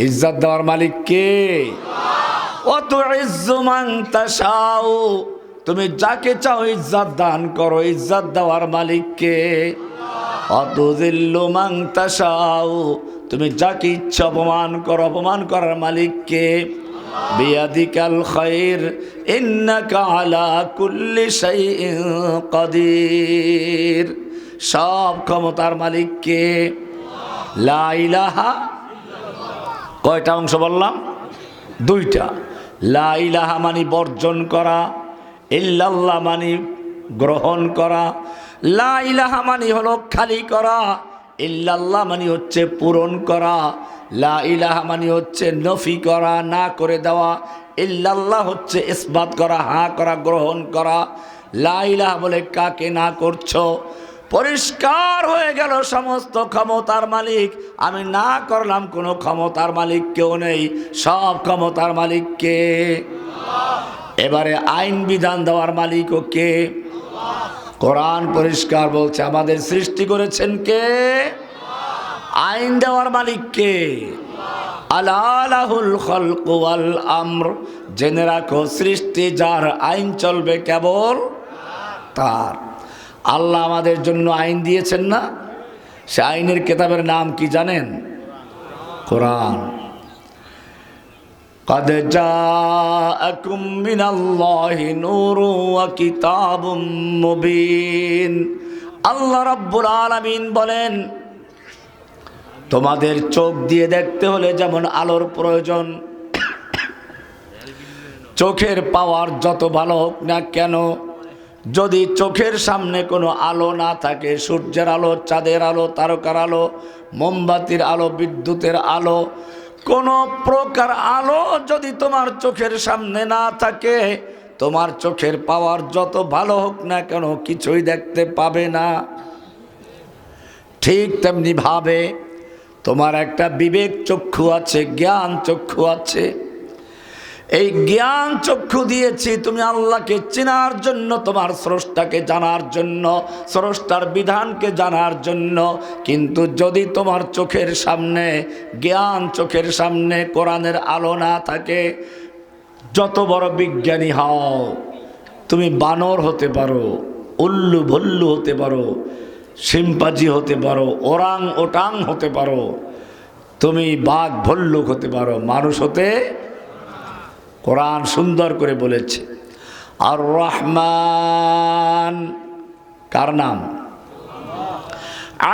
ইজ্জত দেওয়ার মালিক কে? ওয়াতুইজ্জু মান তাশাউ, তুমি যাকে চাও ইজ্জত দান করো, ইজ্জত দেওয়ার মালিক কে? ওয়াতুযিল্লু মান তাশাউ, তুমি যাকে ইচ্ছা অপমান করো, অপমান করার মালিক কে? বিয়াদিকাল খায়র ইন্নাকা আলা কুল্লি শাইইন কাদির, সব ক্ষমতার মালিক কে? লা ইলাহা, কয়টা অংশ বললাম? দুইটা। লা ইলাহা মানে বর্জন করা, ইল্লাল্লাহ মানে গ্রহণ করা। লা ইলাহা মানে হলো খালি করা, ইল্লাল্লাহ মানে হচ্ছে পূরণ করা। লা ইলাহা মানে হচ্ছে নফি করা, না করে দেওয়া। ইল্লাল্লাহ হচ্ছে ইসবাত করা, হ্যাঁ করা, গ্রহণ করা। লা ইলাহা বলে কাকে না করছো? পরিষ্কার হয়ে গেল সমস্ত ক্ষমতার মালিক আমি, না করলাম কোনো ক্ষমতার মালিক কেউ নেই, সব ক্ষমতার মালিক কে? এবারে আইন বিধান দেওয়ার মালিকও কে? কোরআন পরিষ্কার বলছে আমাদের সৃষ্টি করেছেন কে? আইন দেওয়ার মালিক কে? আলা লাহুল খালকু ওয়াল আমর, জেনে রাখো সৃষ্টি যার, আইন চলবে কেবল তার। আল্লাহ আমাদের জন্য আইন দিয়েছেন না? সে আইনের কিতাবের নাম কি জানেন? কোরআন। قد جاءكم من الله نور وكتاب مبين, আল্লাহ রাব্বুল আলামিন বলেন তোমাদের চোখ দিয়ে দেখতে হলে যেমন আলোর প্রয়োজন, চোখের পাওয়ার যত ভালো হোক না কেন, যদি চোখের সামনে কোনো আলো না থাকে, সূর্যের আলো, চাঁদের আলো, তারকার আলো, মোমবাতির আলো, বিদ্যুতের আলো, কোনো প্রকার আলো যদি তোমার চোখের সামনে না থাকে, তোমার চোখের পাওয়ার যত ভালো হোক না কেন কিছুই দেখতে পাবে না। ঠিক তেমনি ভাবে তোমার একটা বিবেক চক্ষু আছে, জ্ঞান চক্ষু আছে। এই জ্ঞান চক্ষু দিয়েছি তুমি আল্লাহকে চেনার জন্য, তোমার স্রষ্টাকে জানার জন্য, স্রষ্টার বিধানকে জানার জন্য। কিন্তু যদি তোমার চোখের সামনে জ্ঞান, চোখের সামনে কোরআনের আলো না থাকে, যত বড় বিজ্ঞানী হও, তুমি বানর হতে পারো, উল্লু ভল্লু হতে পারো, শিম্পাজি হতে পারো, ওরাং ওটাং হতে পারো, তুমি বাঘ ভল্লুক হতে পারো, মানুষ হতে। কোরআন সুন্দর করে বলেছে আর রহমান কার নাম?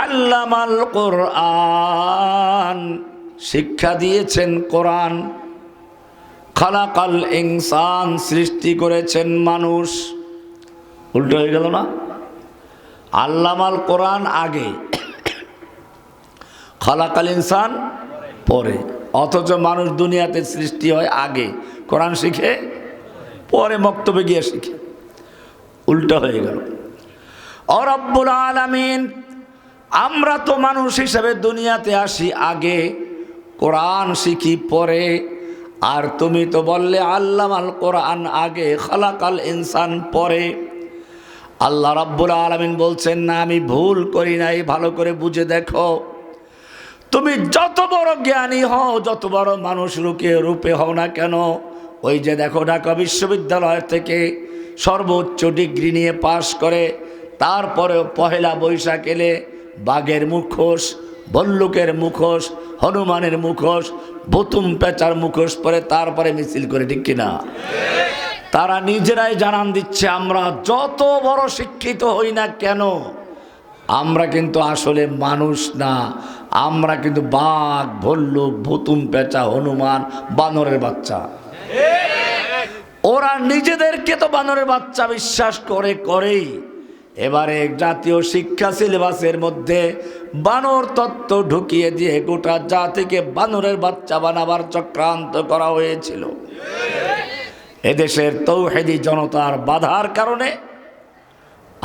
আল্লামাল কোরআন, শিক্ষা দিয়েছেন কোরআন। খালাকাল ইনসান, সৃষ্টি করেছেন মানুষ। উল্টো হয়ে গেল না? আল্লামাল কোরআন আগে, খালাকাল ইনসান পরে, অথচ মানুষ দুনিয়াতে সৃষ্টি হয় আগে, কোরআন শিখে পরে মক্তবে গিয়ে শিখে। উল্টা হয়ে গেল। ও রব্বুল আলামিন, আমরা তো মানুষ হিসেবে দুনিয়াতে আসি আগে, কোরআন শিখি পরে, আর তুমি তো বললে আল্লামাল কোরআন আগে, খালাকাল ইনসান পরে। আল্লাহ রব্বুল আলামিন বলছেন না আমি ভুল করি নাই, ভালো করে বুঝে দেখো। তুমি যত বড় জ্ঞানী হও, যত বড় মানুষ রূপে হও না কেন, ওই যে দেখো ঢাকা বিশ্ববিদ্যালয় থেকে সর্বোচ্চ ডিগ্রি নিয়ে পাশ করে, তারপরেও পহেলা বৈশাখ এলে বাঘের মুখোশ, ভল্লুকের মুখোশ, হনুমানের মুখোশ, বুতুম পেঁচার মুখোশ পরে তারপরে মিছিল করে, ঠিক কিনা? তারা নিজেরাই জানান দিচ্ছে আমরা যত বড় শিক্ষিত হই না কেন, আমরা কিন্তু আসলে মানুষ না, আমরা কিন্তু বাঘ, ভল্লুক, ভুতুম পেঁচা, হনুমান, বানরের বাচ্চা। ওরা নিজেদেরকে তো বানরের বাচ্চা বিশ্বাস করেই এবারে জাতীয় শিক্ষা সিলেবাসের মধ্যে বানর তত্ত্ব ঢুকিয়ে দিয়ে গোটা জাতিকে বানরের বাচ্চা বানাবার চক্রান্ত করা হয়েছিল। এদেশের তৌহিদি জনতার বাধার কারণে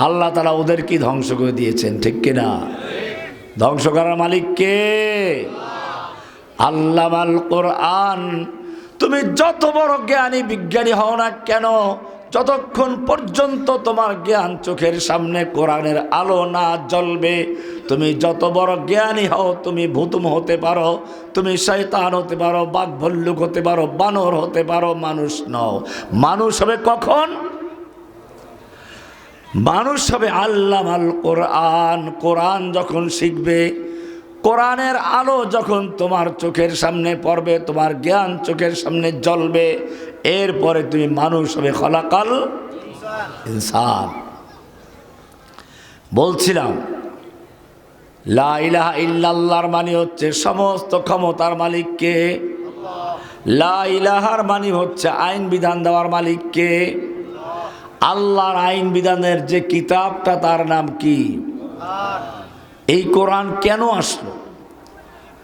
আল্লাহ তাআলা ওদেরকে ধ্বংস করে দিয়েছেন, ঠিক কিনা? ধ্বংস করার মালিক কে? আল্লামাল কোরআন। তুমি যত বড় জ্ঞানী বিজ্ঞানী হও না কেন, যতক্ষণ পর্যন্ত তোমার জ্ঞান চোখের সামনে কোরআনের আলো না জ্বলবে, তুমি যত বড় জ্ঞানী হও, তুমি ভূতুম হতে পারো, তুমি শয়তান হতে পারো, বাঘ ভল্লুক হতে পারো, বানর হতে পারো, মানুষ নও। মানুষ হবে কখন? মানুষ হবে আল্লামাল কোরআন। কোরআন যখন শিখবে, কোরআনের আলো যখন তোমার চোখের সামনে পড়বে, তোমার জ্ঞান চোখের সামনে জ্বলবে, এরপরে তুমি মানুষ হবে খলাকাল ইনসান। বলছিলাম লা ইলাহা ইল্লাল্লাহর মানে হচ্ছে সমস্ত ক্ষমতার মালিক কে? লা ইলাহার মানে হচ্ছে আইন বিধান দেওয়ার মালিক কে? আল্লাহর আইন বিধানের যে কিতাবটা তার নাম কি? এই কোরআন কেন আসলো?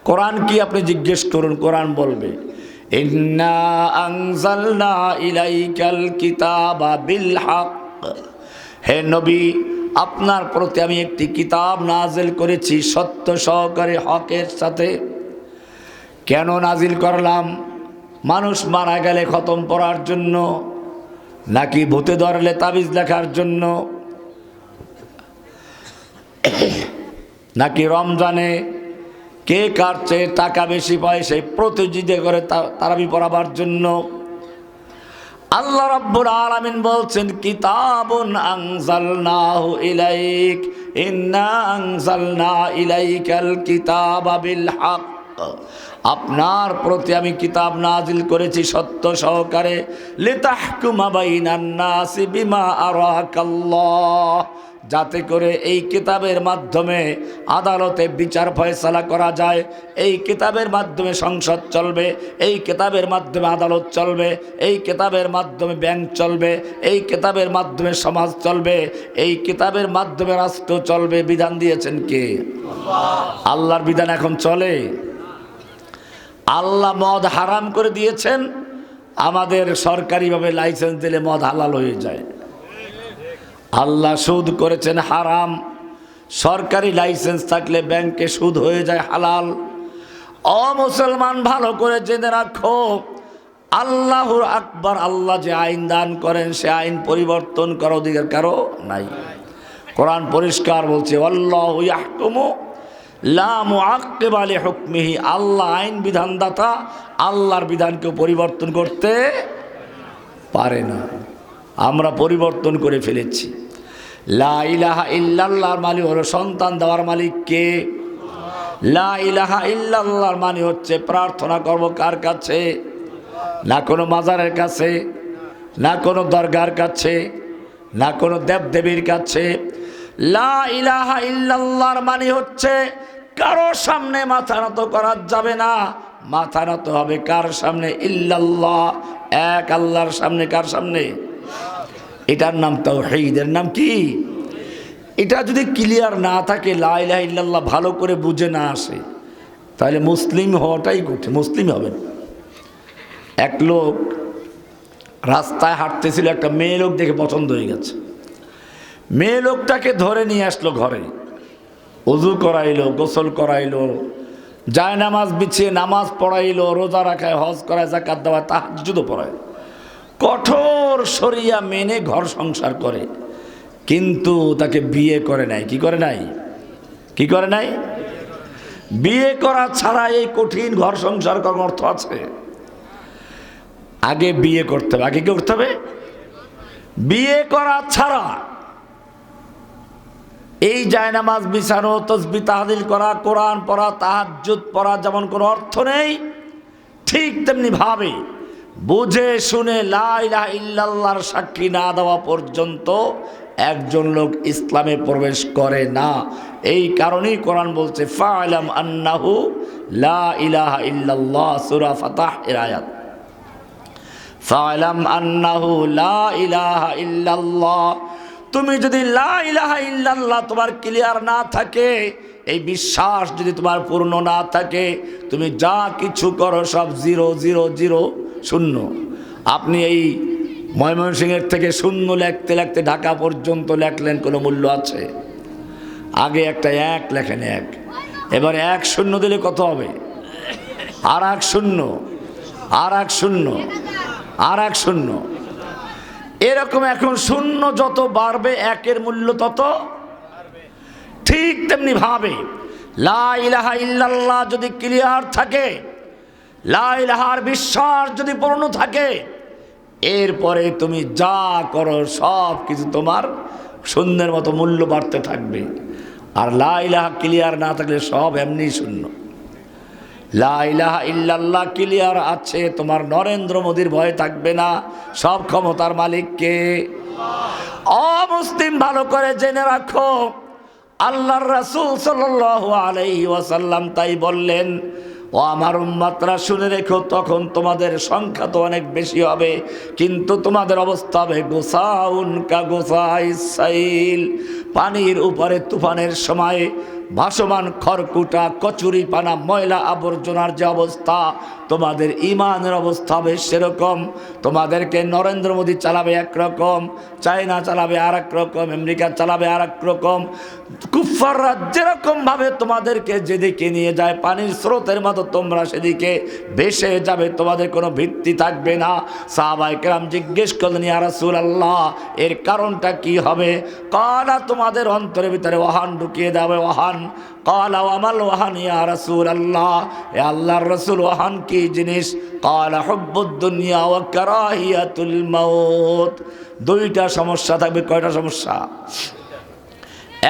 কোরআন কি আপনি জিজ্ঞেস করুন, কোরআন বলবে ইন্না আনজালনা ইলাইকাল কিতাবা বিল হক। হে নবী, আপনার প্রতি আমি একটি কিতাব নাজিল করেছি সত্য সহকারে, হকের সাথে। কেন নাজিল করলাম? মানুষ মারা গেলে খতম পড়ার জন্য, নাকি ভূতে ধরলে তাবিজ লেখার জন্য, নাকি রমজানে কে কার চেয়ে টাকা বেশি পায় সেই প্রতিযোগিতা করে তারাবি পড়াবার জন্য? আল্লাহ রাব্বুল আলামিন বলছেন কিতাবুন আনজালনাহু ইলাইক, ইন্না আনজালনা ইলাইকাল কিতাবা বিল হক। আপনার প্রতি আমি কিতাব নাজিল করেছি সত্য সহকারে, লিতাহকুমা বাইনান নাসি বিমা আরাকাল্লাহ, যাতে করে এই কিতাবের মাধ্যমে আদালতে বিচার ফয়সালা করা যায়। এই কিতাবের মাধ্যমে সংসদ চলবে, এই কিতাবের মাধ্যমে আদালত চলবে, এই কিতাবের মাধ্যমে ব্যাংক চলবে, এই কিতাবের মাধ্যমে সমাজ চলবে, এই কিতাবের মাধ্যমে রাষ্ট্র চলবে। বিধান দিয়েছেন কে? আল্লাহর বিধান এখন চলে। আল্লাহ মদ হারাম করে দিয়েছেন, আমাদের সরকারিভাবে লাইসেন্স দিলে মদ হালাল হয়ে যায়। আল্লাহ সুদ করেছেন হারাম, সরকারি লাইসেন্স থাকলে ব্যাংকে সুদ হয়ে যায় হালাল। ও মুসলমান, ভালো করে জেনে রাখো, আল্লাহুর আকবার, আল্লাহ যে আইন দান করেন সে আইন পরিবর্তন করার অধিকার কারো নাই। কোরআন পরিষ্কার বলছে আল্লাহু ইয়াহকুমু লা মুআক্কিবা লিহুকমিহি, আল্লাহ আইন বিধানদাতা, আল্লাহর বিধানকে পরিবর্তন করতে পারে না। আমরা পরিবর্তন করে ফেলেছি। লা ইলাহা ইল্লাল্লাহর মানে হলো সন্তান দেওয়ার মালিক কে? লা ইলাহা ইল্লাল্লাহর মানে হচ্ছে প্রার্থনা করব কার কাছে? না কোনো মাজারের কাছে, না কোনো দরগার কাছে, না কোনো দেবদেবীর কাছে। লা ইলাহা ইল্লাল্লাহর মানে হচ্ছে কারো সামনে মাথা নত করা যাবে না। মাথা নত হবে কার সামনে? ইল্লাল্লাহ, এক আল্লাহর সামনে। কার সামনে? এটার নাম তাওহীদ। এর নাম কি? এটা যদি ক্লিয়ার না থাকে, লা ইলাহা ইল্লাল্লাহ ভালো করে বুঝে না আসে, তাহলে মুসলিম হওয়াটাই কঠিন। মুসলিম হবেন। এক লোক রাস্তায় হাঁটতেছিল, একটা মেয়ে লোক দেখে পছন্দ হয়ে গেছে। মেয়ে লোকটাকে ধরে নিয়ে আসলো ঘরে, ওযু করাইলো, গোসল করাইলো, যায় নামাজ বিছিয়ে নামাজ পড়াইলো, রোজা রাখায়, হজ করায়, যাকাত দেওয়া, তাহাজ্জুদও পড়ায়, কঠোর শরিয়া মেনে ঘর সংসার করে। কিন্তু তাকে বিয়ে করে নাই। কি করে নাই? কি করে নাই? বিয়ে করা ছাড়া এই কঠিন ঘর সংসার করার অর্থ আছে? আগে বিয়ে করতে হবে। আগে কি করতে হবে? বিয়ে করা ছাড়া এই জায়নামাজ বিছানো, তাসবিহ তাহলিল করা, কোরআন পড়া, তাহাজ্জুদ পড়া যেমন কোনো অর্থ নেই, ঠিক তেমনি ভাবে বুঝে শুনে লা ইলাহা ইল্লাল্লাহর সাক্ষী না দেওয়া পর্যন্ত একজন লোক ইসলামে প্রবেশ করে না। এই কারণেই কোরআন বলছে ফা'লাম আন্নাহু লা ইলাহা ইল্লাল্লাহ, সূরা ফাতহ এর আয়াত। ফা'লাম আন্নাহু লা ইলাহা ইল্লাল্লাহ, তুমি যদি লা ইলাহা ইল্লাল্লাহ তোমার ক্লিয়ার না থাকে, এই বিশ্বাস যদি তোমার পূর্ণ না থাকে, তুমি যা কিছু করো সব জিরো জিরো জিরো, শূন্য। আপনি এই ময়মনসিংহের থেকে শূন্য লিখতে লিখতে ঢাকা পর্যন্ত লেখলেন, কোনো মূল্য আছে? আগে একটা এক লেখেন, এক, এবার এক শূন্য দিলে কত হবে? আর এক শূন্য, আর এক শূন্য, আর এক শূন্য। এরকম এখন শূন্য যত বাড়বে একের মূল্য তত, ঠিক তেমনি ভাবে লা ইলাহা ইল্লাল্লাহ যদি ক্লিয়ার থাকে, লা ইলাহার বিশ্বাস যদি পূর্ণ থাকে, এরপরে তুমি যা করো সব কিছু তোমার শূন্যের মতো মূল্য বাড়তে থাকবে। আর লা ইলাহা ক্লিয়ার না থাকলে সব এমনি শূন্য। লা ইলাহা ইল্লাল্লাহ ক্লিয়ার আছে, তোমার নরেন্দ্র মোদীর ভয় থাকবে না, সব ক্ষমতার মালিককে। অমুসলিম ভালো করে জেনে রাখো, আল্লাহর রাসূল সাল্লাল্লাহু আলাইহি ওয়াসাল্লাম তাই বললেন, ও আমার উম্মতরা শুনে রেখো, তখন তোমাদের সংখ্যা তো অনেক বেশি হবে, কিন্তু তোমাদের অবস্থা হবে গোসাউন কা গোসাইস সাইল, পানির উপরে তুফানের সময় ভাসমান খড়কুটা কচুরি পানা ময়লা আবর্জনার যে অবস্থা, তোমাদের ইমানের অবস্থা হবে সেরকম। তোমাদেরকে নরেন্দ্র মোদী চালাবে একরকম, চায়না চালাবে আর এক রকম, আমেরিকা চালাবে আর এক রকম। কুফাররা যেরকমভাবে তোমাদেরকে যেদিকে নিয়ে যায় পানির স্রোতের মতো তোমরা সেদিকে ভেসে যাবে, তোমাদের কোনো ভিত্তি থাকবে না। সাহাবায়ে কেরাম জিজ্ঞেস করলেন, ইয়া রাসূলুল্লাহ এর কারণটা কি হবে? কালা তোমাদের অন্তরের ভিতরে ওয়াহান ঢুকিয়ে দেবে, ওয়াহান। কালা আমাল ওয়াহান ইয়া রাসূলুল্লাহ, এ আল্লাহর রাসূল ওয়াহান কি জিনিস? কালা হুব্বুদ দুনিয়া ওয়া কারাহিয়াতুল মাউত। দুইটা সমস্যা থাকবে। কয়টা সমস্যা?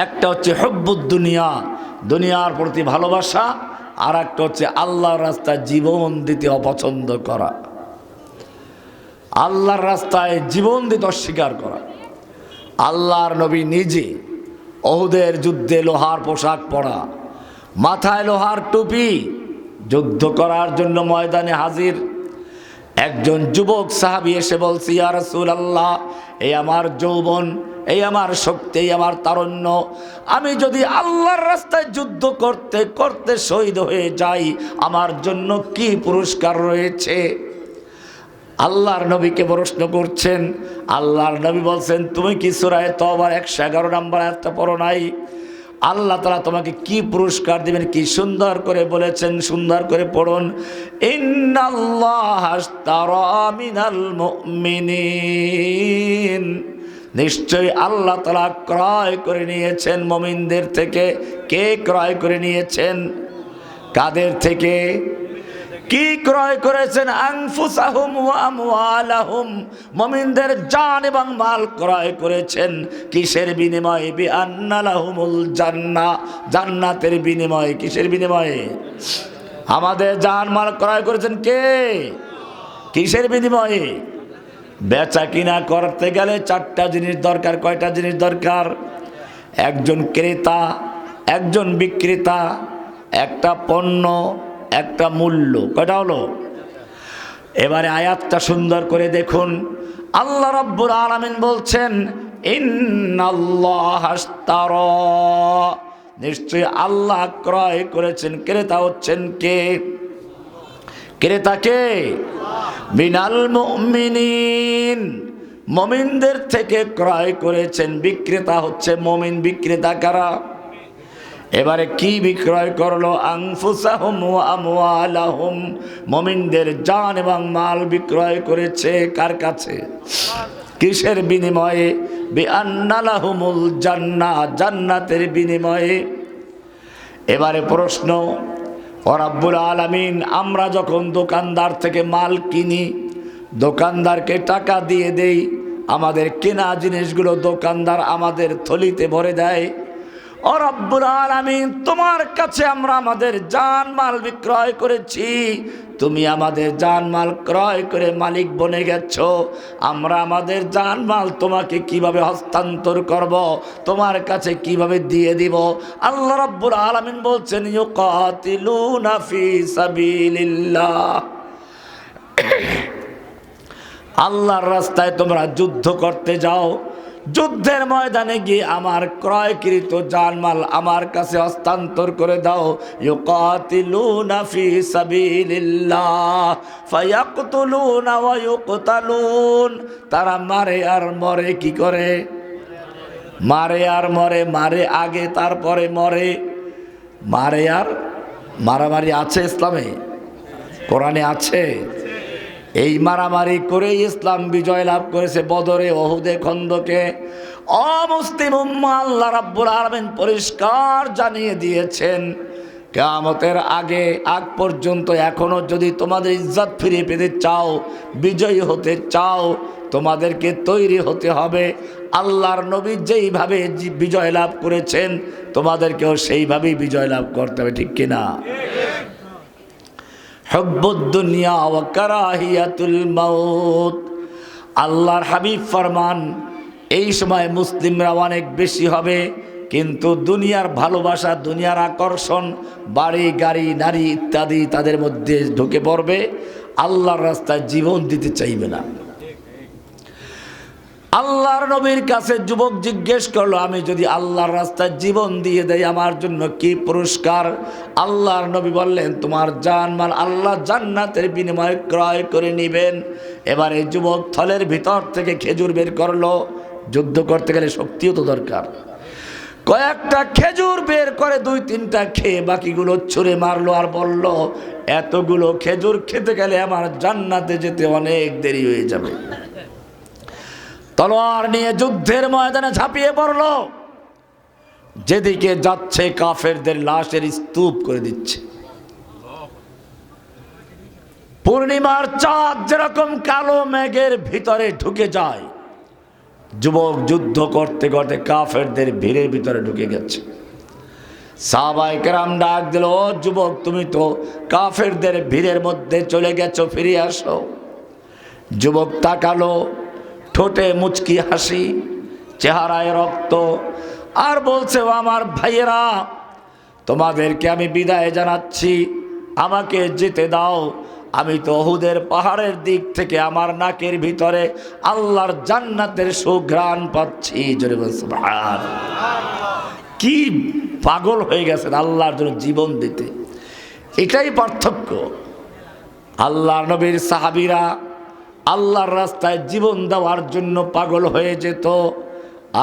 একটা হচ্ছে হুব্বুদ দুনিয়া, দুনিয়ার প্রতি ভালোবাসা, আর একটা হচ্ছে আল্লাহর রাস্তায় জীবন দিতে অপছন্দ করা, আল্লাহর রাস্তায় জীবন দিতে অস্বীকার করা। আল্লাহর নবী নিজে ওহুদের যুদ্ধে লোহার পোশাক পরা, মাথায় লোহার টুপি, যুদ্ধ করার জন্য ময়দানে হাজির। একজন যুবক সাহাবী এসে বলছে, ইয়া রাসূলুল্লাহ এই আমার যৌবন, এই আমার শক্তি, এই আমার তারুণ্য, আমি যদি আল্লাহর রাস্তায় যুদ্ধ করতে করতে শহীদ হয়ে যাই আমার জন্য কি পুরস্কার রয়েছে? আল্লাহর নবীকে প্রশ্ন করছেন। আল্লাহর নবী বলছেন, তুমি কি সূরা তওবার 111 নম্বর আয়াতটা পড়ো নাই? আল্লাহ তাআলা তোমাকে কি পুরস্কার দিবেন কি সুন্দর করে বলেছেন, সুন্দর করে পড়ুন। ইন্নাল্লাহা আশতারা মিনাল মুমিনিন, নিশ্চয়ই আল্লাহ তাআলা ক্রয় করে নিয়েছেন মুমিনদের থেকে। কে ক্রয় করে নিয়েছেন? কাদের থেকে? কি ক্রয় করেছেন? আনফুসাহুম ওয়া আমওয়ালাহুম, মুমিনদের জান এবং মাল ক্রয় করেছেন। কিসের বিনিময়ে? বিআন্না লাহুমুল জান্নাহ, জান্নাতের বিনিময়ে। কিসের বিনিময়ে? আমাদের জান মাল ক্রয় করেছেন কে? কিসের বিনিময়ে? বেচা কিনা করতে গেলে চারটা জিনিস দরকার। কয়টা জিনিস দরকার? একজন ক্রেতা, একজন বিক্রেতা, একটা পণ্য, একটা মূল্য। কয়টা হলো? এবারে আয়াতটা সুন্দর করে দেখুন। আল্লাহ রাব্বুল আলামিন বলছেন, ইন্নাল্লাহা আশতারা, নিশ্চয়ই আল্লাহ ক্রয় করেছেন। ক্রেতা হচ্ছেন কে? ক্রেতা কে? মিনাল মুমিনিন, মুমিনদের থেকে ক্রয় করেছেন। বিক্রেতা হচ্ছে মুমিন। বিক্রেতা কারা? এবারে কি বিক্রয় করলো? আনফুসাহুম ওয়া আমওয়ালাহুম, মুমিনদের জান এবং মাল বিক্রয় করেছে। কার কাছে? কিসের বিনিময়ে? বিআন্না লাহুমুল জান্নাহ, জান্নাতের বিনিময়ে। এবারে প্রশ্ন, ও রাব্বুল আলামিন, আমরা যখন দোকানদার থেকে মাল কিনি, দোকানদারকে টাকা দিয়ে দেই, আমাদের কেনা জিনিসগুলো দোকানদার আমাদের থলিতে ভরে দেয়। ও রব্বুল আলামিন, তোমার কাছে আমরা আমাদের জানমাল বিক্রয় করেছি, তুমি আমাদের জানমাল ক্রয় করে মালিক বনে গেছো। আমরা আমাদের জানমাল তোমাকে কিভাবে হস্তান্তর করব, তোমার কাছে কিভাবে দিয়ে দিব? আল্লাহ রব্বুল আলামিন বলছেন, ইউকাতিলুনা ফি সাবিলিল্লাহ, আল্লাহর রাস্তায় তোমরা যুদ্ধ করতে যাও। যুদ্ধের ময়দানে গিয়ে আমার ক্রয়কৃত জানমাল আমার কাছে হস্তান্তর করে দাও। ইউকাতিলুনা ফি সাবিলিল্লাহ ফায়াকতুলুনা ওয়া ইউকতালুন, তারা মারে আর মরে। কি করে? মারে আর মরে। মারে আগে, তারপরে মরে। মারে আর মারামারি আছে ইসলামে? কোরআনে আছে? এই মারামারি করে ইসলাম বিজয় লাভ করেছে বদরে, ওহুদে, খন্দকে। অমুসলিম উম্মাহ আল্লাহ রাব্বুল আলামিন পরিষ্কার জানিয়ে দিয়েছেন, কিয়ামতের আগ পর্যন্ত এখনো যদি তোমাদের ইজ্জত ফিরে পেতে চাও, বিজয়ী হতে চাও, তোমাদেরকে তৈরি হতে হবে। আল্লাহর নবী যেইভাবে বিজয় লাভ করেছেন তোমাদেরকেও সেইভাবেই বিজয় লাভ করতে হবে, ঠিক কিনা? হুব্বুদ দুনিয়া ওয়া কারাহিয়াতুল মাউত। আল্লাহর হাবিব ফরমান, এই সময় মুসলিমরা অনেক বেশি হবে, কিন্তু দুনিয়ার ভালোবাসা, দুনিয়ার আকর্ষণ, বাড়ি গাড়ি নারী ইত্যাদি তাদের মধ্যে ঢুকে পড়বে, আল্লাহর রাস্তায় জীবন দিতে চাইবে না। আল্লাহর নবীর কাছে যুবক জিজ্ঞেস করলো, আমি যদি আল্লাহর রাস্তায় জীবন দিয়ে দেই আমার জন্য কি পুরস্কার? আল্লাহর নবী বললেন, তোমার জানমাল আল্লাহ জান্নাতের বিনিময়ে ক্রয় করে নেবেন। এবারে যুবক থলের ভিতর থেকে খেজুর বের করলো। যুদ্ধ করতে গেলে শক্তিও তো দরকার। কয়েকটা খেজুর বের করে 2-3টা খেয়ে বাকিগুলো ছুঁড়ে মারলো আর বলল, এতগুলো খেজুর খেতে গেলে আমার জান্নাতে যেতে অনেক দেরি হয়ে যাবে। তলোয়ার নিয়ে যুদ্ধের ময়দানে ঝাঁপিয়ে পড়ল। যেদিকে যাচ্ছে কাফেরদের লাশের স্তূপ করে দিচ্ছে। পূর্ণিমার চাঁদ যেরকম কালো মেঘের ভিতরে ঢুকে যায়, যুবক যুদ্ধ করতে করতে কাফেরদের ভিড়ের ভিতরে ঢুকে গেছে। সাহাবায়ে কেরাম ডাক দিল, ও যুবক, তুমি তো কাফেরদের ভিড়ের মধ্যে চলে গেছো, ফিরে আসো। যুবক তাকালো, ঠোঁটে মুচকি হাসি, চেহারায় রক্ত, আর বলছে, ও আমার ভাইয়েরা, তোমাদেরকে আমি বিদায় জানাচ্ছি, আমাকে যেতে দাও। আমি তো ওহুদের পাহাড়ের দিক থেকে আমার নাকের ভিতরে আল্লাহর জান্নাতের সুঘ্রাণ পাচ্ছি। জোরে বল সুবহানাল্লাহ। কি পাগল হয়ে গেছেন আল্লাহর জন্য জীবন দিতে। এটাই পার্থক্য। আল্লাহর নবীর সাহাবীরা আল্লাহর রাস্তায় জীবন দেওয়ার জন্য পাগল হয়ে যেত,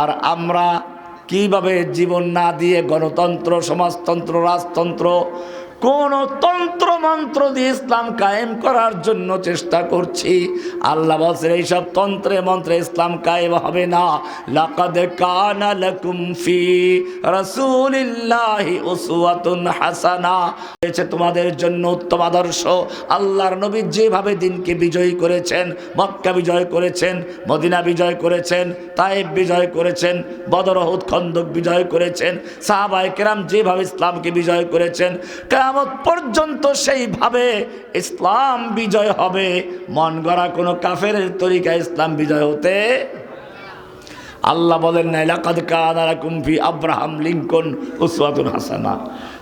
আর আমরা কিভাবে জীবন না দিয়ে গণতন্ত্র, সমাজতন্ত্র, রাজতন্ত্র, কোন তন্ত্র মন্ত্র দিয়ে ইসলাম কায়েম করার জন্য চেষ্টা করছি। আল্লাহ বলছেন, এইসব তন্ত্রে মন্ত্রে ইসলাম কায়েম হবে না। লাকাদ কানা লাকুম ফি রাসূলিল্লাহি উসওয়াতুন হাসানা, এসে তোমাদের জন্য উত্তম আদর্শ। আল্লাহর নবী যেভাবে দিনকে বিজয়ী করেছেন, মক্কা বিজয় করেছেন, মদিনা বিজয় করেছেন, তায়েফ বিজয় করেছেন, বদর, উহুদ, খন্দক বিজয় করেছেন, সাহাবায়ে কেরাম যেভাবে ইসলামকে বিজয় করেছেন, কিয়ামত পর্যন্ত সেইভাবে ইসলাম বিজয় হবে। মন গড়া কোনো কাফেরের তরিকায় ইসলাম বিজয় হতে। আল্লাহ বলেন না, লাকাদ কানা লাকুম ফি আব্রাহাম লিঙ্কন উসওয়াতুন হাসানা,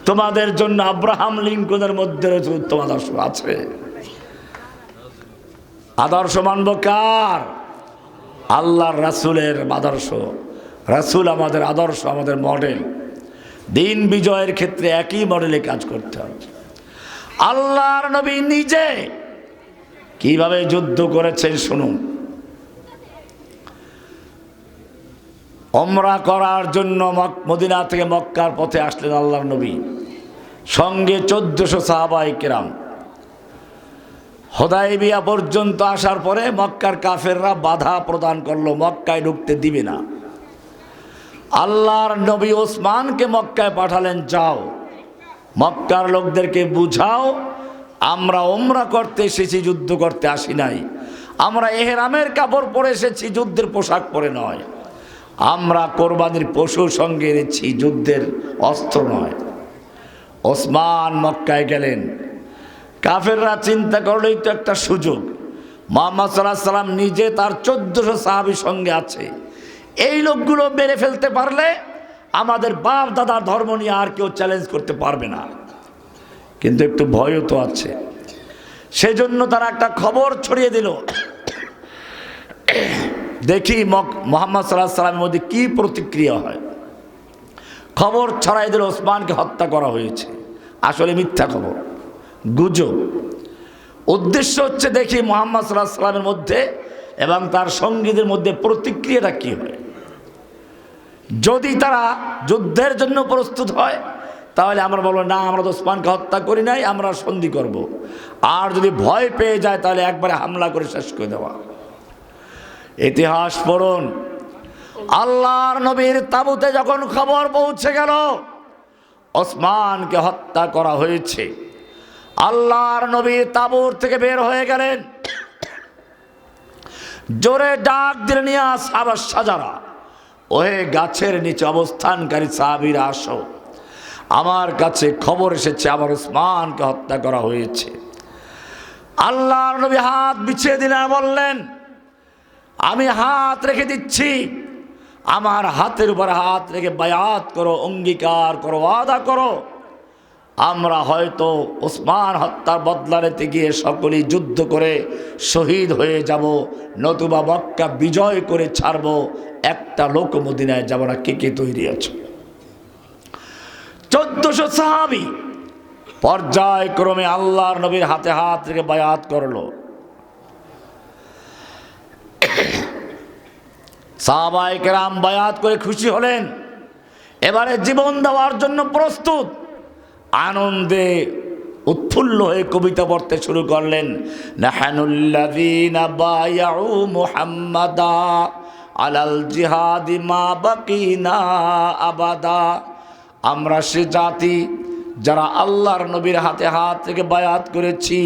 তোমাদের জন্য আব্রাহাম লিঙ্কনের মধ্যে উত্তম আদর্শ আছে। আদর্শ মানব কার? আল্লাহর রাসূলের আদর্শ। রাসূল আমাদের আদর্শ, আমাদের মডেল। দিন বিজয়ের ক্ষেত্রে একই মডেলে কাজ করতে হবে। আল্লাহর নবী নিজে কিভাবে যুদ্ধ করেছেন শুনুন। উমরা করার জন্য মদিনা থেকে মক্কার পথে আসলেন আল্লাহর নবী, সঙ্গে 1400 সাহাবায়ে কেরাম। হুদায়বিয়া পর্যন্ত আসার পরে মক্কার কাফেররা বাধা প্রদান করলো, মক্কায় ঢুকতে দিবে না। আল্লাহর নবী ওসমানকে মক্কায় পাঠালেন, যাও মক্কার লোকদেরকে বুঝাও, আমরা উমরা করতে এসেছি, যুদ্ধ করতে আসি নাই। আমরা ইহরামের কাপড় পরে এসেছি, যুদ্ধের পোশাক পরে নয়। আমরা কোরবানির পশুর সঙ্গে এনেছি, যুদ্ধের অস্ত্র নয়। ওসমান মক্কায় গেলেন। কাফেররা চিন্তা করলো এই তো একটা সুযোগ, মুহাম্মদ সাল্লাল্লাহু আলাইহি সাল্লাম নিজে তার 1400 সাহাবীর সঙ্গে আছে, এই লোকগুলো মেরে ফেলতে পারলে আমাদের বাপ দাদার ধর্ম নিয়ে আর কেউ চ্যালেঞ্জ করতে পারবে না। কিন্তু একটু ভয়ও তো আছে। সেজন্য তারা একটা খবর ছড়িয়ে দিল, দেখি মুহাম্মদ সাল্লাল্লাহু আলাইহি সাল্লামের মধ্যে কি প্রতিক্রিয়া হয়। খবর ছড়াই দিল ওসমানকে হত্যা করা হয়েছে। আসলে মিথ্যা খবর, গুজব। উদ্দেশ্য হচ্ছে দেখি মুহাম্মদ সাল্লাল্লাহু আলাইহি সাল্লামের মধ্যে এবং তার সঙ্গীদের মধ্যে প্রতিক্রিয়াটা কি হয়। যদি তারা যুদ্ধের জন্য প্রস্তুত হয় তাহলে আমরা বলবো না, আমরা তো ওসমানকে হত্যা করি নাই, আমরা সন্ধি করব। আর যদি ভয় পেয়ে যায় তাহলে একবারে হামলা করে শেষ করে দেওয়া। ইতিহাস পড়ুন, আল্লাহর নবীর তাবুতে যখন খবর পৌঁছে গেল ওসমানকে হত্যা করা হয়েছে, আল্লাহর নবী তাবুর থেকে বের হয়ে গেলেন, জোরে ডাক দিলেন, ইয়া সাহাবা সাজারা, ওহে গাছের নিচে অবস্থানকারী সাহাবীরা আসো, আমার কাছে খবর এসেছে আমার ওসমানকে হত্যা করা হয়েছে। আল্লাহর নবী হাত বিছিয়ে দিলেন, বললেন আমি হাত রেখে দিচ্ছি, আমার হাতের উপর হাত রেখে বায়াত করো, অঙ্গীকার করো, ওয়াদা করো, আমরা হয়তো ওসমান হত্যার বদলা নিতে গিয়ে সকলেই যুদ্ধ করে শহীদ হয়ে যাব, নতুবা মক্কা বিজয় করে ছাড়ব, একটা লোক মদিনায় যাব না। কে কে তৈরি আছে? 1400 সাহাবী পর্যায়ক্রমে আল্লাহর নবীর হাতে হাত রেখে বায়াত করলো। সাহাবায়ে কেরাম বায়াত করে খুশি হলেন, এবারে জীবন দেওয়ার জন্য প্রস্তুত। আনন্দে উৎফুল্ল হয়ে কবিতা পড়তে শুরু করলেন, নাহানুল্লাযীনা বায়াউ মুহাম্মাদা আলাল জিহাদি মা বাকিনা আবাদা। আমরা সে জাতি যারা আল্লাহর নবীর হাতে হাত থেকে বায়াত করেছি,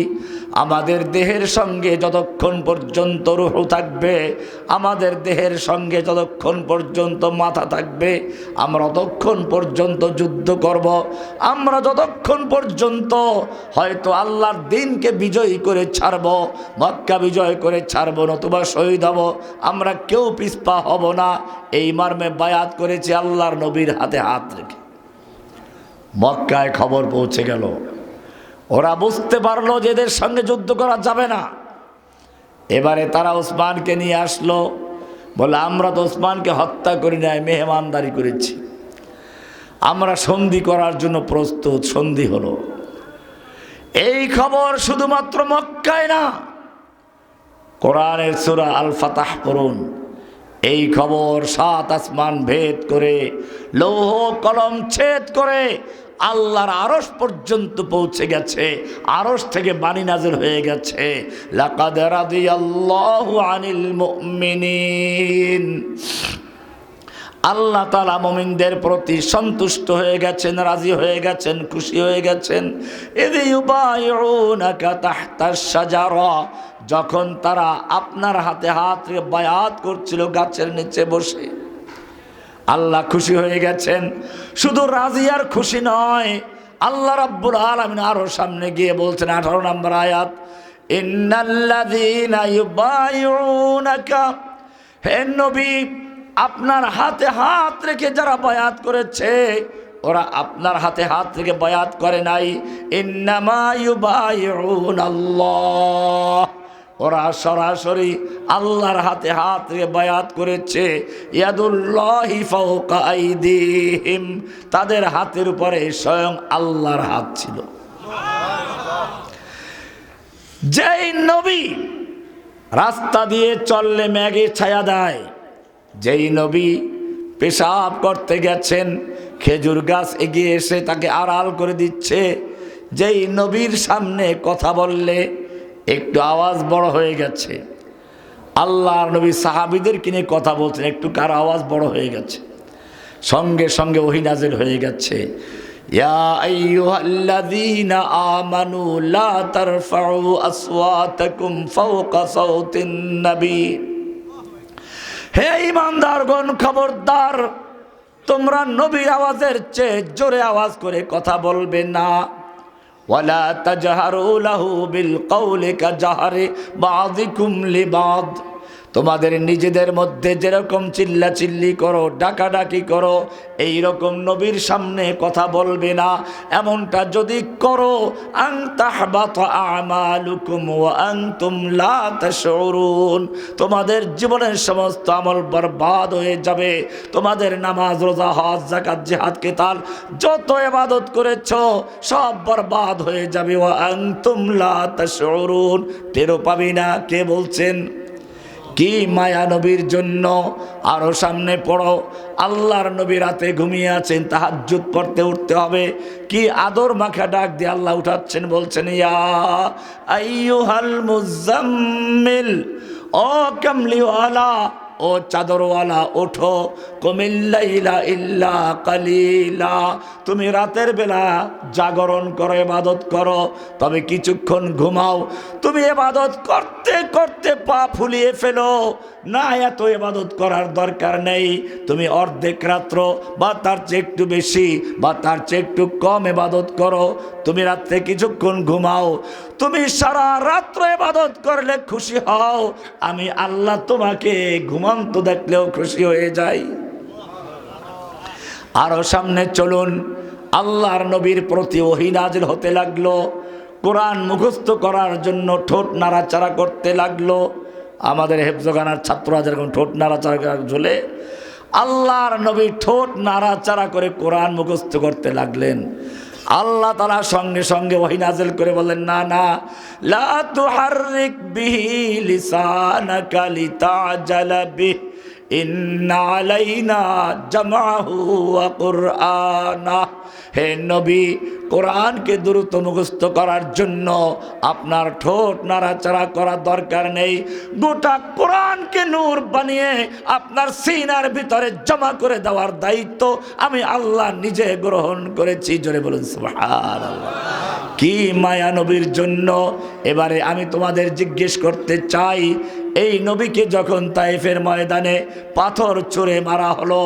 আমাদের দেহের সঙ্গে যতক্ষণ পর্যন্ত রূহ থাকবে, আমাদের দেহের সঙ্গে যতক্ষণ পর্যন্ত মাথা থাকবে, আমরা ততক্ষণ পর্যন্ত যুদ্ধ করব, আমরা যতক্ষণ পর্যন্ত হয়তো আল্লাহর দ্বীনকে বিজয়ী করে ছাড়ব, মক্কা বিজয় করে ছাড়ব, নতুবা শহীদ হব, আমরা কেউ পিছপা হব না। এই মর্মে বায়াত করেছি আল্লাহর নবীর হাতে হাত রেখে। মক্কায় খবর পৌঁছে গেল, ওরা বুঝতে পারলো যে এদের সঙ্গে যুদ্ধ করা যাবে না। এবারে তারা ওসমানকে নিয়ে আসলো, বলে আমরা তো ওসমানকে হত্যা করি নাই, মেহমানদারি করেছি, আমরা সন্ধি করার জন্য প্রস্তুত। সন্ধি হলো। এই খবর শুধুমাত্র মক্কায় না, কোরআনের সূরা আল ফাতাহ পড়ুন, এই খবর 7 আসমান ভেদ করে, লৌহ কলম ছেদ করে আল্লাহর আরশ পর্যন্ত পৌঁছে গেছে। আরশ থেকে বাণী নাযিল হয়ে গেছে, লাকাদ রাদিয়াল্লাহু আনিল মুমিনিন। আল্লাহ তাআলা মুমিনদের প্রতি সন্তুষ্ট হয়ে গেছেন, রাজি হয়ে গেছেন, খুশি হয়ে গেছেন। ইয ইউবাইউনাকা তাহতাশ শাজারা, যখন তারা আপনার হাতে হাত রেখে বায়াত করছিল গাছের নিচে বসে, আল্লাহ খুশি হয়ে গেছেন। শুধু রাজি আর খুশি নয়, আল্লাহ রাব্বুল আলামিন আরো সামনে গিয়ে বলছেন 18 নম্বর আয়াত, ইন্নাল্লাযীনা ইউবাইউনাকা, হে নবী আপনার হাতে হাত রেখে যারা বায়াত করেছে, ওরা আপনার হাতে হাত রেখে বায়াত করে নাই, ইন্নামা ইউবাইউনাল্লাহ, ওরা সরাসরি আল্লাহর হাতে হাত রেখে বায়াত করেছে। ইয়াদুল্লাহি ফাওকা আইদিহিম, তাদের হাতের উপরে স্বয়ং আল্লাহর হাত ছিল। যেই নবী রাস্তা দিয়ে চললে মেঘে ছায়া দেয়, যেই নবী পেশাব করতে গেছেন খেজুর গাছ এগিয়ে এসে তাকে আড়াল করে দিচ্ছে, যেই নবীর সামনে কথা বললে একটু আওয়াজ বড় হয়ে গেছে, আল্লাহর নবী সাহাবীদের কিনে কথা বলছেন, একটু কার আওয়াজ বড় হয়ে গেছে, সঙ্গে সঙ্গে ওহী নাযিল হয়ে গেছে, ইয়া আইয়ুহাল্লাযীনা আমানু লা তারফাউ আসওয়াতাকুম ফাওকা সাওতিন নবী, হে ঈমানদারগণ খবরদার, তোমরা নবীর আওয়াজের চেয়ে জোরে আওয়াজ করে কথা বলবে না। ওয়ালা তাজহারু লাহু বিল কওলি কাজহারি বাযিকুম লিবাদ, তোমাদের নিজেদের মধ্যে যেরকম চিল্লাচিল্লি করো, ডাকাডাকি করো, এই রকম নবীর সামনে কথা বলবে না। এমনটা যদি করো, আন তাহবাতা আমালুকুম ওয়া আনতুম লা তাশউরুন, তোমাদের জীবনের সমস্ত আমল বরবাদ হয়ে যাবে। তোমাদের নামাজ, রোজা, হজ, যাকাত, জিহাদ, কিতাল যত ইবাদত করেছো সব বরবাদ হয়ে যাবে। ওয়া আনতুম লা তাশউরুন, টেরও পাবি না। কে বলছেন? কি মায়া নবীর জন্য। আরো সামনে পড়ো, আল্লাহর নবী রাতে ঘুমিয়ে আছেন, তাহাজ্জুদ পড়তে উঠতে হবে, কি আদর মাখা ডাক দিয়ে আল্লাহ উঠাচ্ছেন, বলছেন ইয়া আইয়ুহাল মুজাম্মিল, ও কামলিওয়ালা, ও চাদরওয়ালা, ওঠো, কুমিল্লাইলা ইল্লা কালিলা, তুমি রাতের বেলা জাগরণ করো, ইবাদত করো, তবে কিছুক্ষণ ঘুমাও। তুমি ইবাদত করতে করতে পা ফুলিয়ে ফেলো না, এত ইবাদত করার দরকার নেই। তুমি অর্ধেক রাত্র বা তার চেয়ে একটু বেশি বা তার চেয়ে একটু কম ইবাদত করো, তুমি রাত্রে কিছুক্ষণ ঘুমাও, তুমি সারা রাত্র ইবাদত করলে খুশি হও, আমি আল্লাহ তোমাকে ঘুমন্ত দেখলেও খুশি হয়ে যাই। আরো সামনে চলুন, আল্লাহর নবীর প্রতি ওহী নাজিল হতে লাগলো, কোরআন মুখস্থ করার জন্য ঠোঁট নাড়াচাড়া করতে লাগলো। আমাদের হেফজখানার ছাত্ররা যেরকম ঠোঁট নাড়াচাড়া ঝুলে, আল্লাহর নবী ঠোঁট নাড়াচাড়া করে কোরআন মুখস্থ করতে লাগলেন। আল্লাহ তাআলা সঙ্গে সঙ্গে ওহী নাজিল করে বলেন, না না, লা তুহাররিক বিহি লিসানাকা লিতাজালা বিহি ইন্না আলাইনা জামাহু ওয়া কুরআনা। হে নবী, কোরআনকে দ্রুত মুখস্থ করার জন্য আপনার ঠোঁট নাড়াচাড়া করার দরকার নেই, গোটা কোরআনকে নূর বানিয়ে আপনার সিনার ভিতরে জমা করে দেওয়ার দায়িত্ব আমি আল্লাহ নিজে গ্রহণ করেছি। জোরে বলুন সুবহানাল্লাহ। কি মায়া নবীর জন্য। এবারে আমি তোমাদের জিজ্ঞেস করতে চাই, এই নবীকে যখন তায়েফের ময়দানে পাথর ছুঁড়ে মারা হলো,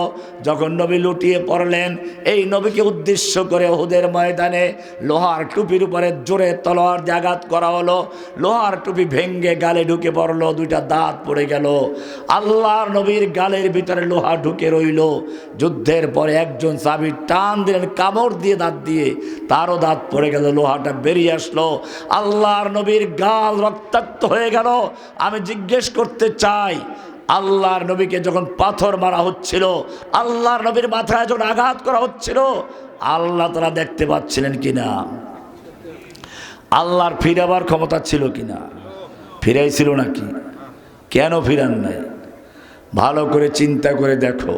যখন নবী লুটিয়ে পড়লেন, এই নবীকে উদ্দেশ্য করে উহুদের ময়দানে লোহার টুপির উপরে জোরে তলোয়ার দিয়ে আঘাত করা হলো, লোহার টুপি ভেঙ্গে গালে ঢুকে পড়লো, দুইটা দাঁত পড়ে গেল, আল্লাহর নবীর গালের ভিতরে লোহা ঢুকে রইল। যুদ্ধের পরে একজন সাহাবী টান দিলেন কামড় দিয়ে, দাঁত দিয়ে, তারও দাঁত পড়ে গেল, লোহাটা বেরিয়ে আসলো, আল্লাহর নবীর গাল রক্তাক্ত হয়ে গেল। আমি জিজ্ঞেস করতে চাই, আল্লাহর নবীকে যখন পাথর মারা হচ্ছিল, আল্লাহর নবীর মাথায় যখন আঘাত করা হচ্ছিল, আল্লাহ তাআলা দেখতে পাচ্ছিলেন কিনা? আল্লাহর ফিরাবার ক্ষমতা ছিল কিনা? ফিরাইছিল নাকি? কেন ফিরান নাই? ভালো করে চিন্তা করে দেখো,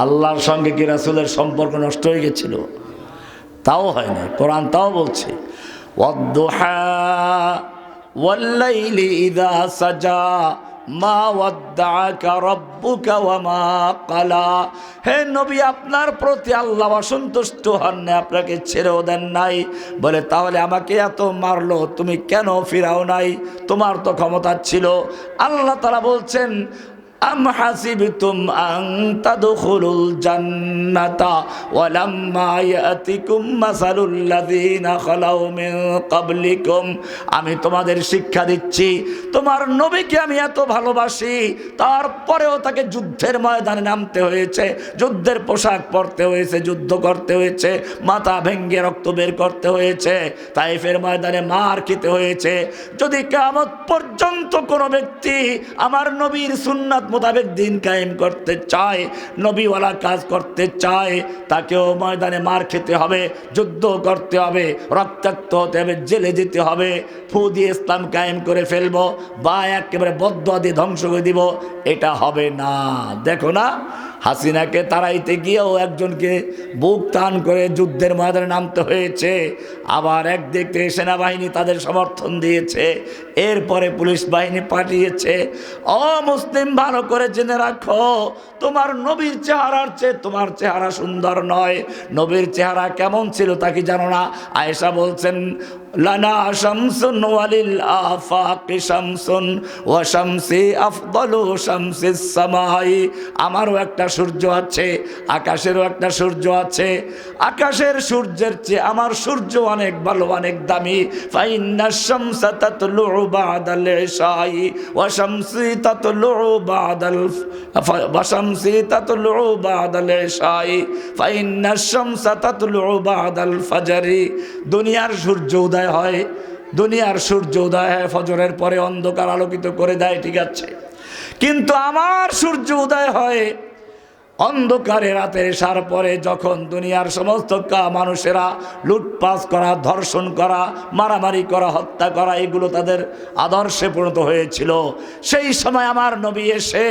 আল্লাহর সঙ্গে কি রাসূলের সম্পর্ক নষ্ট হয়ে গেছিল? তাও হয় না। কোরআন তাও বলছে, ওয়াদ-দুহা ওয়াল-লাইলি ইযা সাজা মা ওয়াদ্দাআকা রাব্বুকা ওয়া মা ক্বালা। হে নবী, আপনার প্রতি আল্লাহ অসন্তুষ্ট হন না, আপনাকে ছেড়েও দেন নাই। বলে তাহলে আমাকে এত মারলো, তুমি কেন ফিরাও নাই? তোমার তো ক্ষমতা ছিল। আল্লাহ তাআলা বলছেন, আম হাসিবতুম আন তাদখুলুল জান্নাতা ওয়া লাম্মা ইয়াতিকুম মাসালুল লাযিনা খালাউ মিন ক্বাবলিকুম। আমি তোমাদের শিক্ষা দিচ্ছি, তোমার নবীকে আমি এত ভালোবাসি, তারপরেও তাকে যুদ্ধের ময়দানে নামতে হয়েছে, যুদ্ধের পোশাক পরতে হয়েছে, যুদ্ধ করতে হয়েছে, মাথা ভেঙ্গে রক্ত বের করতে হয়েছে, তায়েফের ময়দানে মার খেতে হয়েছে। যদি কিয়ামত পর্যন্ত কোনো ব্যক্তি আমার নবীর সুন্নাত মোতাবেক দিন কায়েম করতে চায়, নবীওয়ালা কাজ করতে চায়, তাকেও ময়দানে মার খেতে হবে, যুদ্ধ করতে হবে, রক্তাক্ত হতে হবে, জেলে যেতে হবে, ফু দিয়ে ইসলাম কায়েম করে ফেলবো বা একেবারে বদদুয়া দিয়ে ধ্বংস করে দিব, এটা হবে না। দেখো না, হাসিনাকে তাড়াইতে গিয়েও একজনকে বুক টান করে যুদ্ধের ময়দানে নামতে হয়েছে, আবার একদিক থেকে সেনাবাহিনী তাদের সমর্থন দিয়েছে, এরপরে পুলিশ বাহিনী পাঠিয়েছে। ও মুসলিম, ভালো করে জেনে রাখো, তোমার নবীর চেহারার চেয়ে তোমার চেহারা সুন্দর নয়। নবীর চেহারা কেমন ছিল তা কি জানো না? আয়েশা বলছেন, লানা শামসুন ওয়ালিল আফাকি শামসুন ওয়া শামসি আফদালু শামসিস সামাই। আমারও একটা সূর্য আছে, আকাশেরও একটা সূর্য আছে, আকাশের সূর্যের চেয়ে আমার সূর্য অনেক ভালো, অনেক দামি। ফাইন্নাশ শামসা তাতলু বাদাল ইশাই ওয়া শামসি তাতলু বাদাল ওয়া শামসি তাতলু বাদাল ইশাই ফাইন্নাশ শামসা তাতলু বাদাল ফাজরি। দুনিয়ার সূর্য উদয় হয়, দুনিয়ার সূর্য উদয় হয় ফজরের পরে, অন্ধকার আলোকিত করে দেয়, ঠিক আছে, কিন্তু আমার সূর্য উদয় হয় অন্ধকারে রাতের সার পরে যখন দুনিয়ার সমস্ত মানুষেরা লুটপাট করা, ধর্ষণ করা, মারামারি করা, হত্যা করা এগুলো তাদের আদর্শে পরিণত হয়েছিল, সেই সময় আমার নবী এসে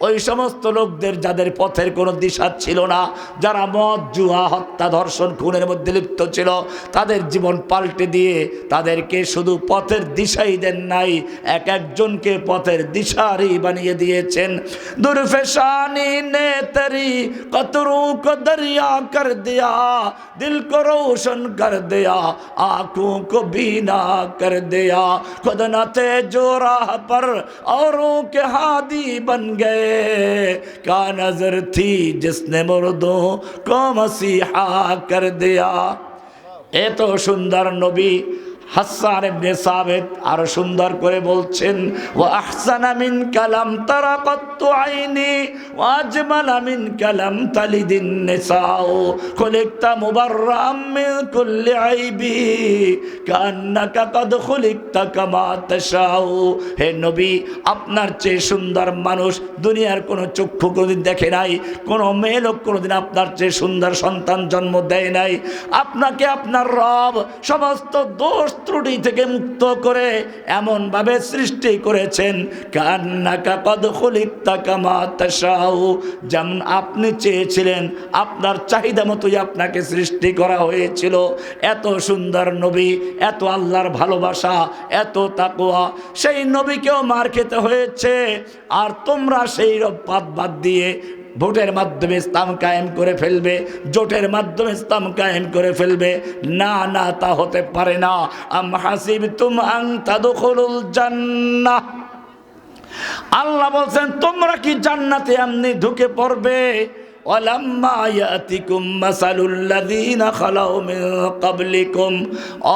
ওই সমস্ত লোকদের যাদের পথের কোনো দিশা ছিল না, যারা মদ, জুয়া, হত্যা, ধর্ষণ, খুনের মধ্যে লিপ্ত ছিল, তাদের জীবন পাল্টে দিয়ে তাদেরকে শুধু পথের দিশাই দেন নাই, এক একজনকে পথের দিশারি বানিয়ে দিয়েছেন। দুরফেশানি নে तेरी कतरों को दरिया कर दिया, दिल को रोशन कर दिया, आंखों को बीना कर दिया, खुद न थे जो राह पर औरों के हादी बन गए, क्या नजर थी जिसने मुर्दों को मसीहा कर दिया। এত সুন্দর নবী হাসান ইবনে সাবিত আরো সুন্দর করে বলছেন, ওয়া আহসানা মিন কালাম তারা কত্তু আইনি ওয়া আজমালা মিন কালাম তালিদিন নিসাউ, খুলিকতা মুবাররাম মিন কুল্লি আইবি কান্নাকা কদ খুলিকতা কামা তাশাউ। হে নবী, আপনার চেয়ে সুন্দর মানুষ দুনিয়ার কোনো চক্ষু কোনোদিন দেখে নাই, কোনো মেয়ে লোক কোনোদিন আপনার চেয়ে সুন্দর সন্তান জন্ম দেয় নাই। আপনাকে আপনার রব সমস্ত দোষ ত্রুটি থেকে মুক্ত করে এমন ভাবে সৃষ্টি করেছেন, কান্নাকা কদ খুলিকতা কামা তাশাউ, যেমন আপনি চেয়েছিলেন আপনার চাহিদা মতোই আপনাকে সৃষ্টি করা হয়েছিল। এত সুন্দর নবী, এত আল্লাহর ভালোবাসা, এত তাকওয়া, সেই নবীকেও মার খেতে হয়েছে। আর তোমরা সেই রব বাদ দিয়ে ভোটের মাধ্যমে ইসলাম কায়েম করে ফেলবে, জোটের মাধ্যমে ইসলাম কায়েম করে ফেলবে, না না, তা হতে পারে না। আম হাসিবতুম আন তাদখুলুল জান্নাহ, আল্লাহ বলছেন তোমরা কি জান্নাতে এমনি ঢুকে পড়বে? ওয়ালাম্মা ইয়াতিকুম মাসালুল লাযিনা খালাউ মিন ক্বাবলিকুম,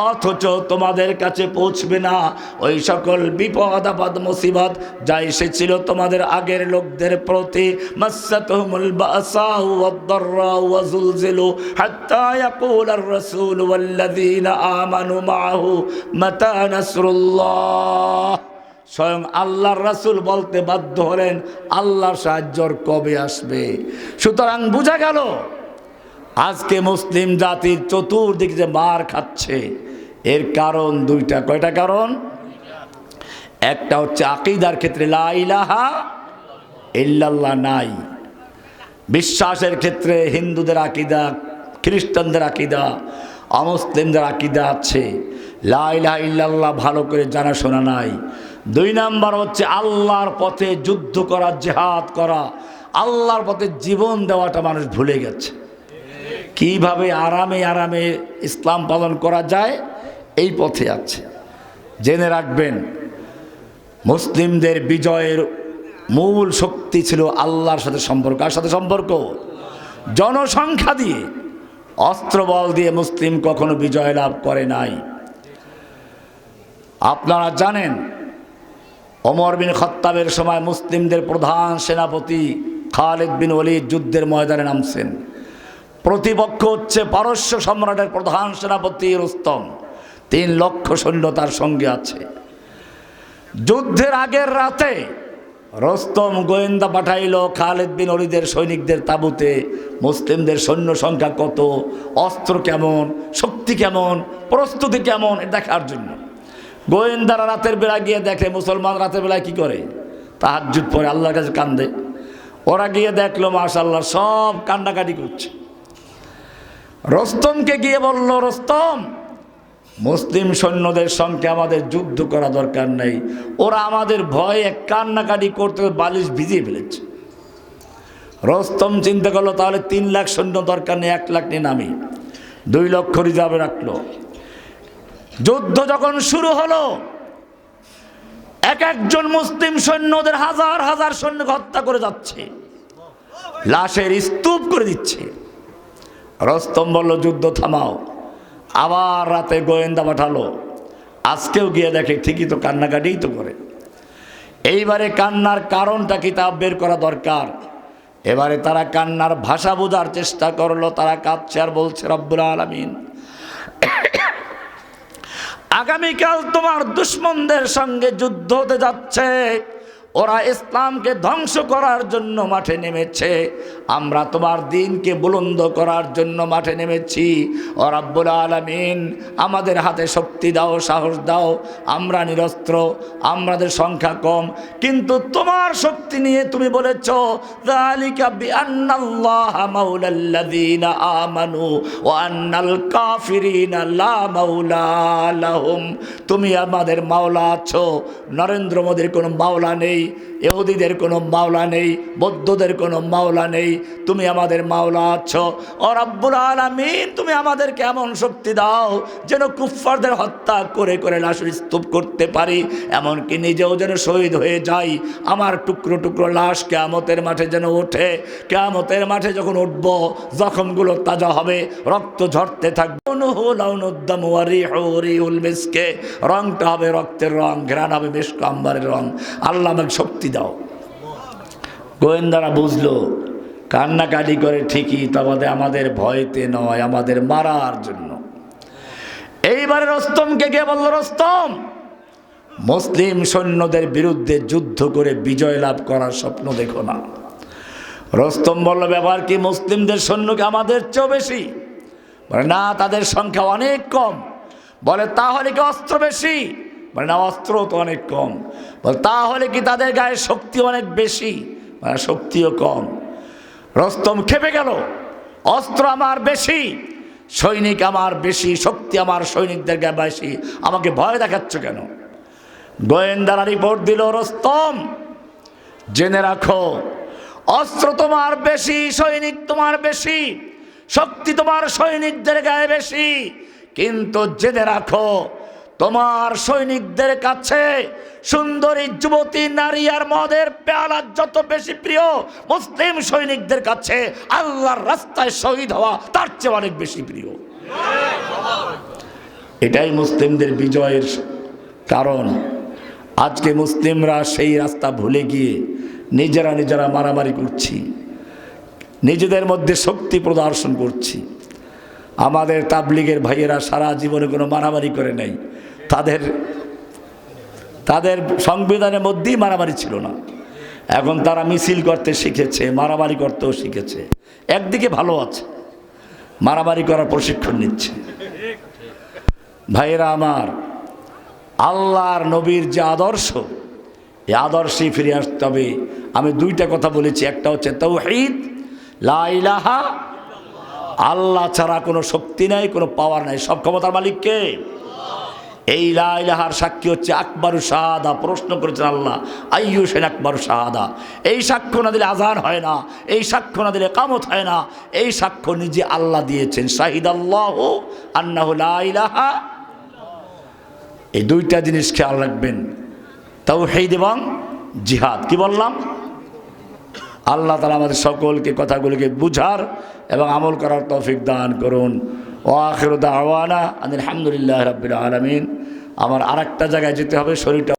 অথচ তোমাদের কাছে পৌঁছবে না ওই সকল বিপদ আপদ মুসিবত যা এসেছিল তোমাদের আগের লোকদের প্রতি। মাসাতুহুমুল বাসাউ ওয়াদ-দাররাউ ওয়া যুলজিলু হাত্তা ইয়াকুলার রাসূল ওয়াল লাযিনা আমানু মাআহু মাতা নাসরুল্লাহ, স্বয়ং আল্লাহর রাসূল বলতে বাধ্য হলেন আল্লাহর সাহায্য কবে আসবে। সুতরাং বোঝা গেল আজকে মুসলিম জাতির চতুর্দিক যে মার খাচ্ছে এর কারণ দুইটা। কয়টা কারণ? একটা হচ্ছে আকীদার ক্ষেত্রে লা ইলাহা ইল্লাল্লাহ নাই, বিশ্বাসের ক্ষেত্রে হিন্দুদের আকীদা, খ্রিস্টানদের আকীদা, অমুসলিমদের আকীদা আছে, লা ইলাহা ইল্লাল্লাহ ভালো করে জানাশোনা নাই। দুই নাম্বার হচ্ছে আল্লাহর পথে যুদ্ধ করা, জিহাদ করা, আল্লাহর পথে জীবন দেওয়াটা মানুষ ভুলে গেছে। কিভাবে আরামে আরামে ইসলাম পালন করা যায় এই পথে আছে। জেনে রাখবেন মুসলিমদের বিজয়ের মূল শক্তি ছিল আল্লাহর সাথে সম্পর্ক। কার সাথে সম্পর্ক? জনসংখ্যা দিয়ে, অস্ত্রবল দিয়ে মুসলিম কখনো বিজয় লাভ করে নাই। আপনারা জানেন ওমর বিন খাত্তাবের সময় মুসলিমদের প্রধান সেনাপতি খালিদ বিন ওয়ালিদ যুদ্ধের ময়দানে নামছেন। প্রতিপক্ষ হচ্ছে পারস্য সম্রাটের প্রধান সেনাপতি রুস্তম, 3 লক্ষ সৈন্য তার সঙ্গে আছে। যুদ্ধের আগের রাতে রুস্তম গোয়েন্দা পাঠাইল খালিদ বিন ওয়ালিদের সৈনিকদের তাঁবুতে মুসলিমদের সৈন্য সংখ্যা কত, অস্ত্র কেমন, শক্তি কেমন, প্রস্তুতি কেমন দেখার জন্য। গোয়েন্দারা রাতের বেলা গিয়ে দেখে মুসলমান রাতের বেলায় কি করে, তাহাজ্জুদ পড়ে, আল্লাহর কাছে কান্দে। ওরা গিয়ে দেখলো মাশাআল্লাহ সব কান্নাকাটি করছে। রুস্তমকে গিয়ে বলল, রুস্তম, মুসলিম সৈন্যদের সঙ্গে আমাদের যুদ্ধ করা দরকার নেই, ওরা আমাদের ভয়ে কান্নাকাটি করতে বালিশ ভিজিয়ে ফেলেছে। রুস্তম চিন্তা করলো তাহলে 3 লাখ সৈন্য দরকার নেই, 1 লাখ নিয়ে নামি, 2 লক্ষ রিজার্ভে রাখলো। যুদ্ধ যখন শুরু হলো এক একজন মুসলিম সৈন্যদের হাজার হাজার সৈন্য হত্যা করে যাচ্ছে, লাশের স্তূপ করে দিচ্ছে। রুস্তম বলল যুদ্ধ থামাও। আবার রাতে গোয়েন্দা পাঠালো, আজকেও গিয়ে দেখে ঠিকই তো কান্নাকাটিই তো করে। এইবারে কান্নার কারণটা কিতাব বের করা দরকার। এবারে তারা কান্নার ভাষা বোঝার চেষ্টা করলো। তারা কাঁদছে আর বলছে, রব্বুল আলামিন, আগামীকাল তোমার দুশমনদের সঙ্গে যুদ্ধ হতে যাচ্ছে, ওরা ইসলামকে ধ্বংস করার জন্য মাঠে নেমেছে। আমরা তোমার দিনকে বুলন্দ করার জন্য মাঠে নেমেছি। ও রাব্বুল আলামিন, আমাদের হাতে শক্তি দাও, সাহস দাও। আমরা নিরস্ত্র, আমাদের সংখ্যা কম, কিন্তু তোমার শক্তি নিয়ে তুমি বলেছ যালিকা বিআন্নাল্লাহা মাওলাল্লাযীনা আমানু ওয়া আন্নাল কাফিরিনা লা মাওলা লাহুম। তুমি আমাদের মাওলা আছো। নরেন্দ্র মোদীর কোনো মাওলা নেই, ইহুদিদের কোনো মাওলা নেই, বৌদ্ধদের কোনো মাওলা নেই, তুমি আমাদের মাওলা আছো। ও রাব্বুল আলামিন, তুমি আমাদেরকে এমন শক্তি দাও যেন কুফফারদের হত্যা করে করে লাশের স্তূপ করতে পারি, এমনকি নিজেও যেন শহীদ হয়ে যাই। আমার টুকরো টুকরো লাশ কিয়ামতের মাঠে যেন ওঠে। কিয়ামতের মাঠে যখন উঠব, জখমগুলো তাজা হবে, রক্ত ঝরতে থাকবে। রংটা হবে রক্তের রং, ঘ্রাণ হবে মিশক আম্বারের রং। আল্লাহ আমাকে শক্তি দাও। গোয়েন্দারা বুঝলো, কান্নাকাটি করে ঠিকই, তবে আমাদের ভয়তে নয়, আমাদের মারার জন্য। এইবারে রস্তমকে গিয়ে বলল, রস্তম, মুসলিম সৈন্যদের বিরুদ্ধে যুদ্ধ করে বিজয় লাভ করার স্বপ্ন দেখো না। রস্তম বলল, ব্যাপার কি? মুসলিমদের সৈন্যকে আমাদের চেয়েও বেশি? বলে না, তাদের সংখ্যা অনেক কম। বলে তাহলে কি অস্ত্র বেশি? বলে না, অস্ত্র তো অনেক কম। বলে তাহলে কি তাদের গায়ে শক্তি অনেক বেশি? মানে শক্তিও কম। রস্তম খেপে গেল, অস্ত্র আমার বেশি, সৈনিক আমার বেশি, শক্তি আমার সৈনিকদের গায়ে বেশি, আমাকে ভয় দেখাচ্ছ কেন? গোয়েন্দারা রিপোর্ট দিল, রস্তম জেনে রাখো, অস্ত্র তোমার বেশি, সৈনিক তোমার বেশি, শক্তি তোমার সৈনিকদের গায়ে বেশি, কিন্তু জেনে রাখো তোমার সৈনিকদের কাছে সুন্দরী যুবতী নারী আর মদের পেয়ালা যত বেশি প্রিয়, মুসলিম সৈনিকদের কাছে আল্লাহর রাস্তায় শহীদ হওয়া তার চেয়ে অনেক বেশি প্রিয়। এটাই মুসলিমদের বিজয়ের কারণ। আজকে মুসলিমরা সেই রাস্তা ভুলে গিয়ে নিজেরা মারামারি করছি, নিজেদের মধ্যে শক্তি প্রদর্শন করছি। আমাদের তাবলিগের ভাইয়েরা সারা জীবনে কোনো মারামারি করে নাই। তাদের সংবিধানের মধ্যেই মারামারি ছিল না। এখন তারা মিছিল করতে শিখেছে, মারামারি করতেও শিখেছে। একদিকে ভালো আছে, মারামারি করার প্রশিক্ষণ নিচ্ছে। ভাইয়েরা আমার, আল্লাহর নবীর যে আদর্শ, এই আদর্শে ফিরে আসতে হবে। আমি দুইটা কথা বলেছি, একটা হচ্ছে তাওহীদ, লা ইলাহা, আল্লাহ ছাড়া কোনো শক্তি নাই, কোনো পাওয়ার নাই, সব ক্ষমতার মালিক কে? এই লা ইলাহার সাক্ষী হচ্ছে আকবারু শাহাদা। প্রশ্ন করেছেন আল্লাহ, আইয়ু সেন আকবারু শাহাদা। এই সাক্ষ্য না দিলে আজান হয় না, এই সাক্ষ্য না দিলে কামত হয় না। এই সাক্ষ্য নিজে আল্লাহ দিয়েছেন, শাহিদাল্লাহু আন্নাহু লা ইলাহা। এই দুইটা জিনিস খেয়াল রাখবেন, তাওহীদ এবং জিহাদ। কি বললাম? আল্লাহ তাআলা আমাদের সকলকে কথাগুলিকে বুঝার এবং আমল করার তৌফিক দান করুন। ওয়া আখিরু দাওয়ানা আলহামদুলিল্লাহি রাব্বিল আলামিন। আমার আরেকটা জায়গায় যেতে হবে, শরীরটা